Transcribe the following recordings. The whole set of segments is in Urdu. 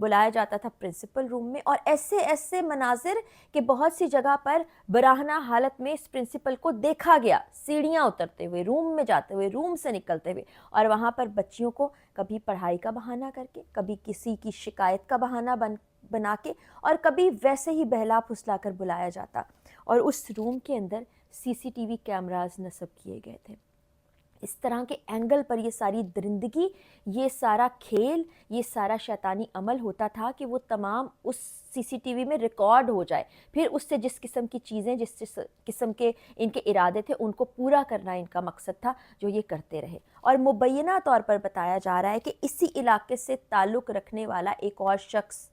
بلایا جاتا تھا پرنسپل روم میں، اور ایسے ایسے مناظر کہ بہت سی جگہ پر براہنہ حالت میں اس پرنسپل کو دیکھا گیا، سیڑھیاں اترتے ہوئے، روم میں جاتے ہوئے، روم سے نکلتے ہوئے، اور وہاں پر بچیوں کو کبھی پڑھائی کا بہانہ کر کے، کبھی کسی کی شکایت کا بہانہ بنا کے، اور کبھی ویسے ہی بہلا پھسلا کر بلایا جاتا، اور اس روم کے اندر سی سی ٹی وی کیمراز نصب کیے گئے تھے۔ اس طرح کے اینگل پر یہ ساری درندگی، یہ سارا کھیل، یہ سارا شیطانی عمل ہوتا تھا کہ وہ تمام اس سی سی ٹی وی میں ریکارڈ ہو جائے، پھر اس سے جس قسم کی چیزیں، جس قسم کے ان کے ارادے تھے، ان کو پورا کرنا ان کا مقصد تھا، جو یہ کرتے رہے۔ اور مبینہ طور پر بتایا جا رہا ہے کہ اسی علاقے سے تعلق رکھنے والا ایک اور شخص،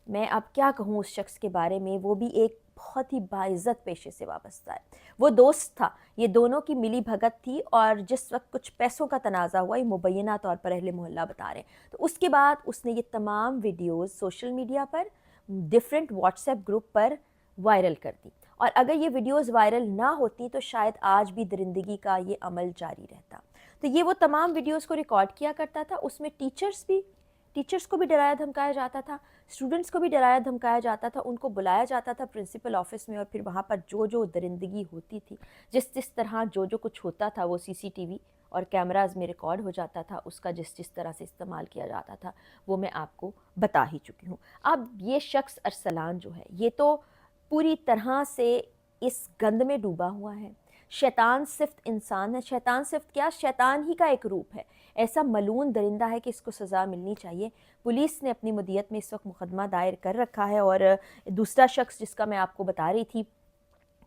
میں اب کیا کہوں اس شخص کے بارے میں، وہ بھی ایک بہت ہی باعزت پیشے سے وابستہ ہے، وہ دوست تھا، یہ دونوں کی ملی بھگت تھی، اور جس وقت کچھ پیسوں کا تنازع ہوا، یہ مبینہ طور پر اہل محلہ بتا رہے ہیں، تو اس کے بعد اس نے یہ تمام ویڈیوز سوشل میڈیا پر، ڈیفرنٹ واٹس ایپ گروپ پر وائرل کر دی، اور اگر یہ ویڈیوز وائرل نہ ہوتی تو شاید آج بھی درندگی کا یہ عمل جاری رہتا۔ تو یہ وہ تمام ویڈیوز کو ریکارڈ کیا کرتا تھا، اس میں ٹیچرز کو بھی ڈرایا دھمکایا جاتا تھا، اسٹوڈنٹس کو بھی ڈرایا دھمکایا جاتا تھا، ان کو بلایا جاتا تھا پرنسپل آفس میں، اور پھر وہاں پر جو درندگی ہوتی تھی، جس طرح جو کچھ ہوتا تھا، وہ سی سی ٹی وی اور کیمراز میں ریکارڈ ہو جاتا تھا، اس کا جس طرح سے استعمال کیا جاتا تھا، وہ میں آپ کو بتا ہی چکی ہوں۔ اب یہ شخص ارسلان جو ہے، یہ تو پوری طرح سے اس گند میں ڈوبا ہوا ہے، شیطان صفت انسان ہے، شیطان صفت کیا، شیطان ہی کا ایک روپ ہے، ایسا ملعون درندہ ہے کہ اس کو سزا ملنی چاہیے۔ پولیس نے اپنی مدیت میں اس وقت مقدمہ دائر کر رکھا ہے، اور دوسرا شخص جس کا میں آپ کو بتا رہی تھی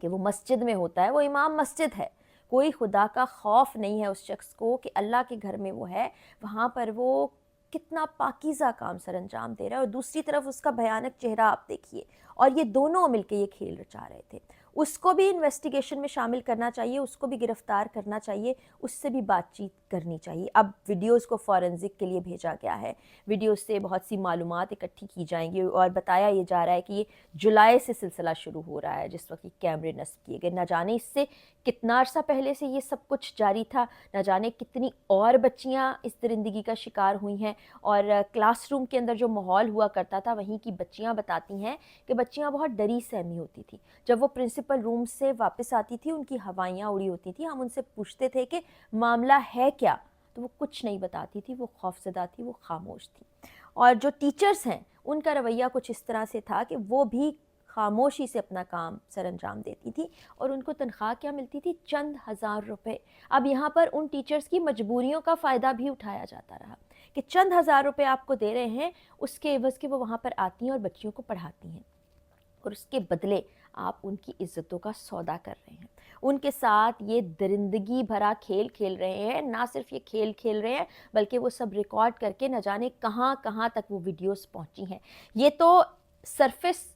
کہ وہ مسجد میں ہوتا ہے، وہ امام مسجد ہے، کوئی خدا کا خوف نہیں ہے اس شخص کو کہ اللہ کے گھر میں وہ ہے، وہاں پر وہ کتنا پاکیزہ کام سر انجام دے رہا ہے، اور دوسری طرف اس کا بھیانک چہرہ آپ دیکھیے، اور یہ دونوں مل کے یہ کھیل رچا رہے تھے۔ اس کو بھی انویسٹیگیشن میں شامل کرنا چاہیے، اس کو بھی گرفتار کرنا چاہیے، اس سے بھی بات چیت کرنی چاہیے۔ اب ویڈیوز کو فورنزک کے لیے بھیجا گیا ہے، ویڈیوز سے بہت سی معلومات اکٹھی کی جائیں گی، اور بتایا یہ جا رہا ہے کہ یہ جولائی سے سلسلہ شروع ہو رہا ہے، جس وقت یہ کیمرے نصب کیے گئے، نہ جانے اس سے کتنا عرصہ پہلے سے یہ سب کچھ جاری تھا، نہ جانے کتنی اور بچیاں اس درندگی کا شکار ہوئی ہیں، اور کلاس روم کے اندر جو ماحول ہوا کرتا تھا، وہیں کی بچیاں بتاتی ہیں کہ بچیاں بہت ڈری سہمی ہوتی تھی، جب وہ پرنسپل روم سے واپس آتی تھی ان کی ہوائیاں اڑی ہوتی تھی، ہم ان سے پوچھتے تھے کہ معاملہ ہے کیا، تو وہ کچھ نہیں بتاتی تھی، وہ خوفزدہ تھی، وہ خاموش تھی۔ اور جو ٹیچرز ہیں ان کا رویہ کچھ اس طرح سے تھا کہ وہ بھی خاموشی سے اپنا کام سر انجام دیتی تھی، اور ان کو تنخواہ کیا ملتی تھی، چند ہزار روپے۔ اب یہاں پر ان ٹیچرز کی مجبوریوں کا فائدہ بھی اٹھایا جاتا رہا کہ چند ہزار روپے آپ کو دے رہے ہیں، اس کے عوض کے وہ وہاں پر آتی ہیں اور بچیوں کو پڑھاتی ہیں، اور اس کے بدلے آپ ان کی عزتوں کا سودا کر رہے ہیں، ان کے ساتھ یہ درندگی بھرا کھیل کھیل رہے ہیں، نہ صرف یہ کھیل کھیل رہے ہیں بلکہ وہ سب ریکارڈ کر کے نہ جانے کہاں کہاں تک وہ ویڈیوز پہنچی ہیں۔ یہ تو سرفس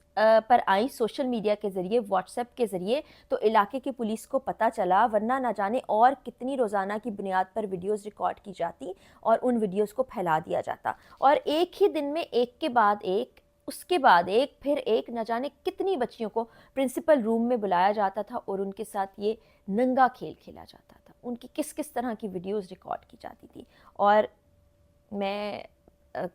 پر آئیں سوشل میڈیا کے ذریعے، واٹس ایپ کے ذریعے، تو علاقے کی پولیس کو پتہ چلا، ورنہ نہ جانے اور کتنی روزانہ کی بنیاد پر ویڈیوز ریکارڈ کی جاتی اور ان ویڈیوز کو پھیلا دیا جاتا، اور ایک ہی دن میں ایک کے بعد ایک، اس کے بعد ایک، پھر ایک، نہ جانے کتنی بچیوں کو پرنسپل روم میں بلایا جاتا تھا اور ان کے ساتھ یہ ننگا کھیل کھیلا جاتا تھا، ان کی کس طرح کی ویڈیوز ریکارڈ کی جاتی تھی۔ اور میں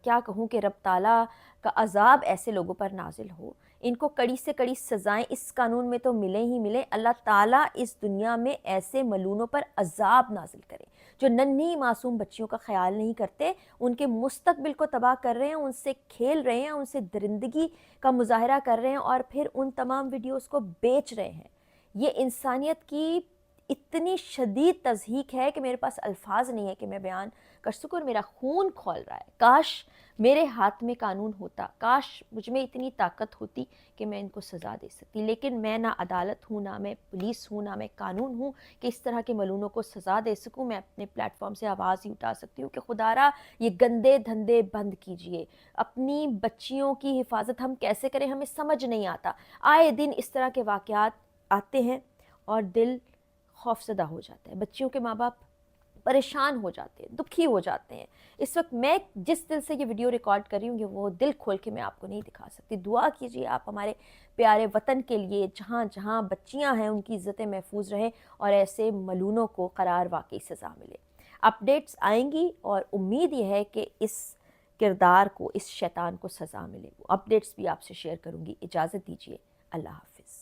کیا کہوں کہ رب تعالیٰ کا عذاب ایسے لوگوں پر نازل ہو، ان کو کڑی سے کڑی سزائیں اس قانون میں تو ملیں ہی ملیں، اللہ تعالیٰ اس دنیا میں ایسے ملعونوں پر عذاب نازل کرے جو ننھی معصوم بچیوں کا خیال نہیں کرتے، ان کے مستقبل کو تباہ کر رہے ہیں، ان سے کھیل رہے ہیں، ان سے درندگی کا مظاہرہ کر رہے ہیں، اور پھر ان تمام ویڈیوز کو بیچ رہے ہیں۔ یہ انسانیت کی اتنی شدید تضحیک ہے کہ میرے پاس الفاظ نہیں ہے کہ میں بیان کر سکوں، اور میرا خون کھول رہا ہے۔ کاش میرے ہاتھ میں قانون ہوتا، کاش مجھ میں اتنی طاقت ہوتی کہ میں ان کو سزا دے سکتی، لیکن میں نہ عدالت ہوں، نہ میں پولیس ہوں، نہ میں قانون ہوں کہ اس طرح کے ملعونوں کو سزا دے سکوں۔ میں اپنے پلیٹ فارم سے آواز ہی اٹھا سکتی ہوں کہ خدا را یہ گندے دھندے بند کیجئے، اپنی بچیوں کی حفاظت ہم کیسے کریں، ہمیں سمجھ نہیں آتا، آئے دن اس طرح کے واقعات آتے ہیں اور دل خوفزدہ ہو جاتا ہے، بچیوں کے ماں باپ پریشان ہو جاتے ہیں، دکھی ہو جاتے ہیں۔ اس وقت میں جس دل سے یہ ویڈیو ریکارڈ کر رہی ہوں، وہ دل کھول کے میں آپ کو نہیں دکھا سکتی۔ دعا کیجئے آپ ہمارے پیارے وطن کے لیے، جہاں جہاں بچیاں ہیں ان کی عزتیں محفوظ رہیں اور ایسے ملعونوں کو قرار واقعی سزا ملے۔ اپڈیٹس آئیں گی اور امید یہ ہے کہ اس کردار کو، اس شیطان کو سزا ملے۔ وہ اپڈیٹس بھی آپ سے شیئر کروں گی۔ اجازت دیجیے، اللہ حافظ۔